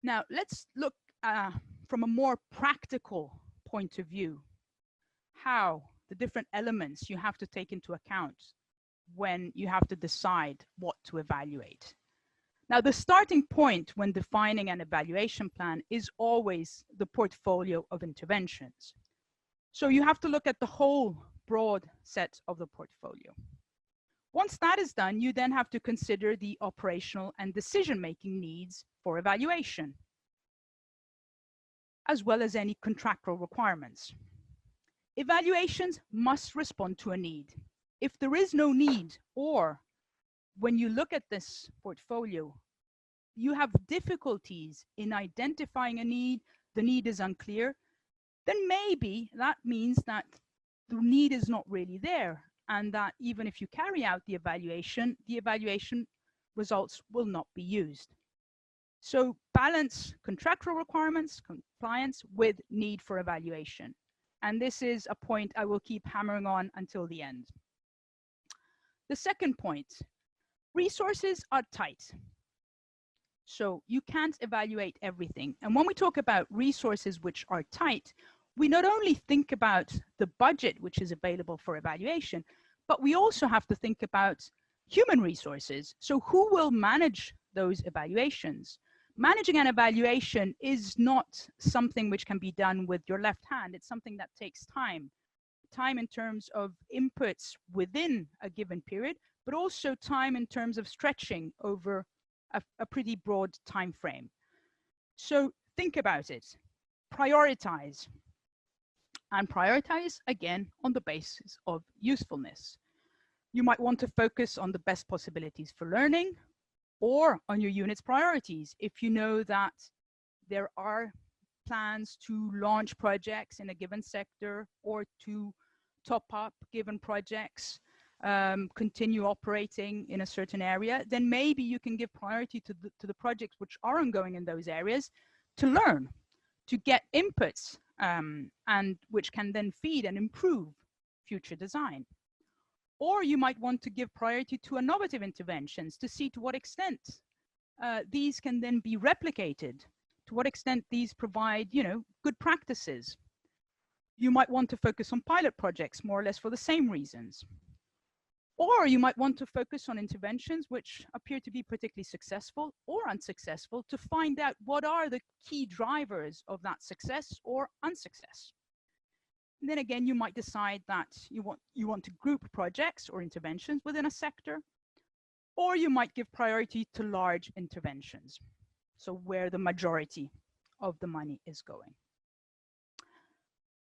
Now, let's look from a more practical point of view, how the different elements you have to take into account when you have to decide what to evaluate. Now, the starting point when defining an evaluation plan is always the portfolio of interventions. So you have to look at the whole broad set of the portfolio. Once that is done, you then have to consider the operational and decision-making needs for evaluation, as well as any contractual requirements. Evaluations must respond to a need. If there is no need, or when you look at this portfolio, you have difficulties in identifying a need, the need is unclear, then maybe that means that the need is not really there, and that even if you carry out the evaluation results will not be used. So balance contractual requirements, compliance with need for evaluation. And this is a point I will keep hammering on until the end. The second point, resources are tight. So you can't evaluate everything. And when we talk about resources which are tight, we not only think about the budget which is available for evaluation, but we also have to think about human resources. So who will manage those evaluations? Managing an evaluation is not something which can be done with your left hand. It's something that takes time. Time in terms of inputs within a given period, but also time in terms of stretching over a pretty broad time frame. So think about it, prioritize, and prioritize again on the basis of usefulness. You might want to focus on the best possibilities for learning, or on your unit's priorities. If you know that there are plans to launch projects in a given sector, or to top up given projects, continue operating in a certain area, then maybe you can give priority to the projects which are ongoing in those areas to learn, to get inputs, and which can then feed and improve future design. Or you might want to give priority to innovative interventions to see to what extent these can then be replicated, to what extent these provide, good practices. You might want to focus on pilot projects more or less for the same reasons. Or you might want to focus on interventions which appear to be particularly successful or unsuccessful to find out what are the key drivers of that success or unsuccess. And then again, you might decide that you want to group projects or interventions within a sector, or you might give priority to large interventions, so where the majority of the money is going.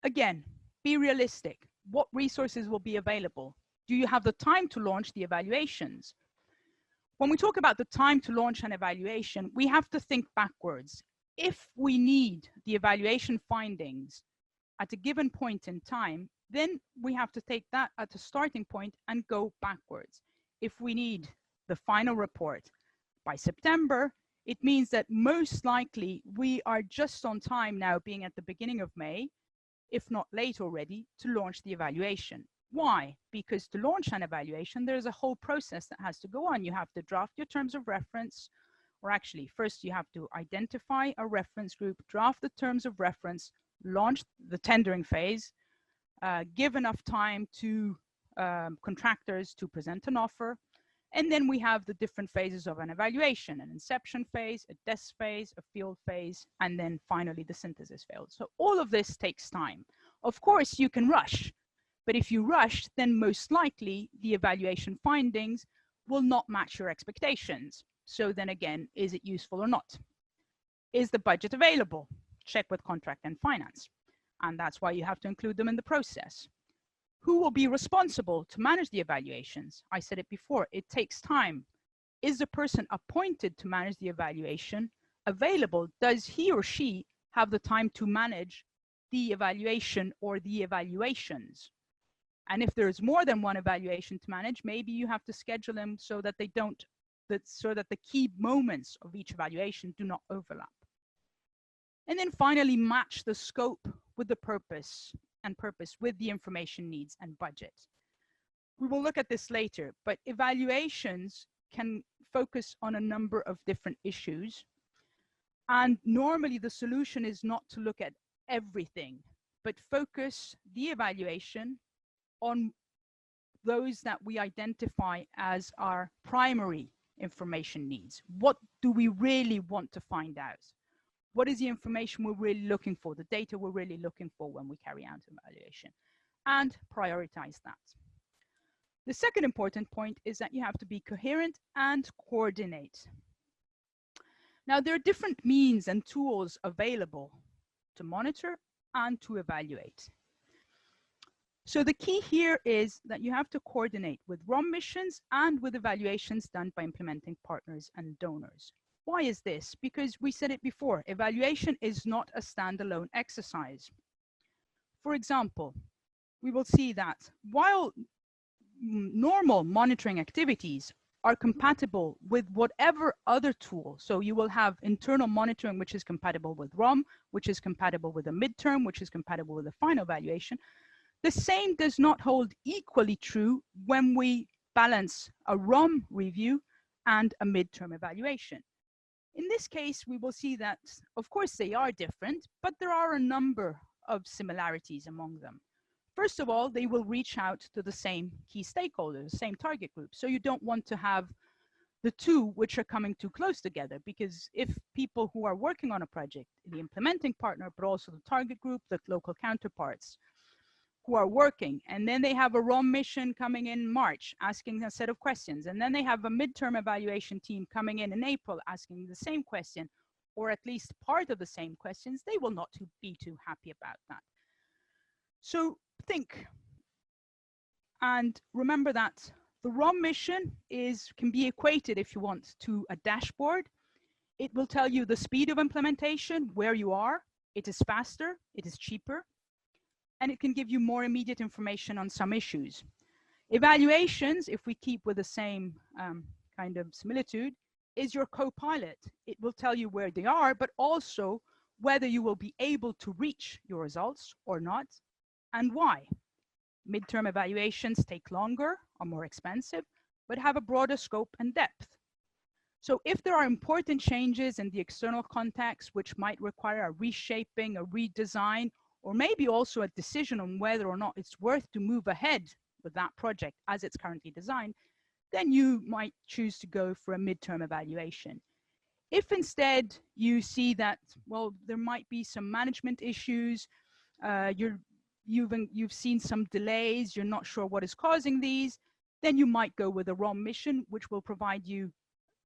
Again, be realistic. What resources will be available? Do you have the time to launch the evaluations? When we talk about the time to launch an evaluation, we have to think backwards. If we need the evaluation findings at a given point in time, then we have to take that at a starting point and go backwards. If we need the final report by September, it means that most likely we are just on time now, being at the beginning of May, if not late already, to launch the evaluation. Why? Because to launch an evaluation, there's a whole process that has to go on. You have to draft your terms of reference, or actually first you have to identify a reference group, draft the terms of reference, launch the tendering phase, give enough time to contractors to present an offer, and then we have the different phases of an evaluation: an inception phase, a test phase, a field phase, and then finally the synthesis phase. So all of this takes time. Of course, you can rush, but if you rush, then most likely the evaluation findings will not match your expectations. So then again, is it useful or not? Is the budget available? Check with contract and finance. And that's why you have to include them in the process. Who will be responsible to manage the evaluations? I said it before, it takes time. Is the person appointed to manage the evaluation available? Does he or she have the time to manage the evaluation or the evaluations? And if there's more than one evaluation to manage, maybe you have to schedule them so that so that the key moments of each evaluation do not overlap. And then finally, match the scope with the purpose with the information needs and budget. We will look at this later, but evaluations can focus on a number of different issues. And normally the solution is not to look at everything, but focus the evaluation on those that we identify as our primary information needs. What do we really want to find out? What is the information we're really looking for, the data we're really looking for when we carry out evaluation, and prioritize that. The second important point is that you have to be coherent and coordinate. Now, there are different means and tools available to monitor and to evaluate. So the key here is that you have to coordinate with ROM missions and with evaluations done by implementing partners and donors. Why is this? Because we said it before, evaluation is not a standalone exercise. For example, we will see that while normal monitoring activities are compatible with whatever other tool. So you will have internal monitoring, which is compatible with ROM, which is compatible with a midterm, which is compatible with a final evaluation. The same does not hold equally true when we balance a ROM review and a midterm evaluation. In this case, we will see that, of course, they are different, but there are a number of similarities among them. First of all, they will reach out to the same key stakeholders, same target group. So you don't want to have the two which are coming too close together, because if people who are working on a project, the implementing partner, but also the target group, the local counterparts who are working, and then they have a ROM mission coming in March asking a set of questions, and then they have a midterm evaluation team coming in April asking the same question, or at least part of the same questions, they will not be too happy about that. So think and remember that the ROM mission can be equated, if you want, to a dashboard. It will tell you the speed of implementation, where you are. It is faster, it is cheaper, and it can give you more immediate information on some issues. Evaluations, if we keep with the same kind of similitude, is your co-pilot. It will tell you where they are, but also whether you will be able to reach your results or not, and why. Midterm evaluations take longer, are more expensive, but have a broader scope and depth. So if there are important changes in the external context, which might require a reshaping, a redesign, or maybe also a decision on whether or not it's worth to move ahead with that project as it's currently designed, then you might choose to go for a midterm evaluation. If instead you see that, well, there might be some management issues, you've seen some delays, you're not sure what is causing these, then you might go with a ROM mission, which will provide you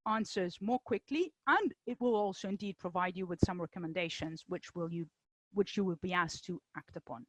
answers more quickly, and it will also indeed provide you with some recommendations which you will be asked to act upon.